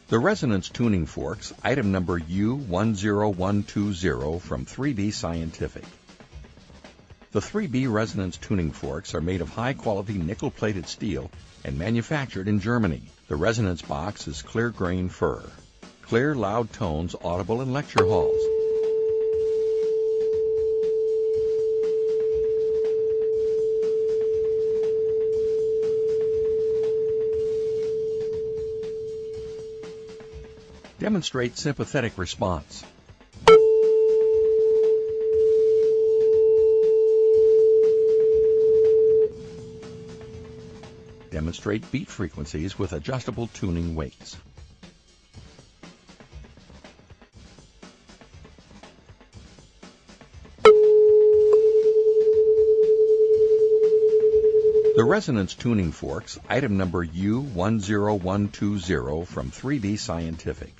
The resonance tuning forks, item number U10120 from 3B Scientific. The 3B resonance tuning forks are made of high-quality nickel-plated steel and manufactured in Germany. The resonance box is clear grain fir. Clear, loud tones audible in lecture halls. Demonstrate sympathetic response. Demonstrate beat frequencies with adjustable tuning weights. The resonance tuning forks, item number U10120 from 3B Scientific.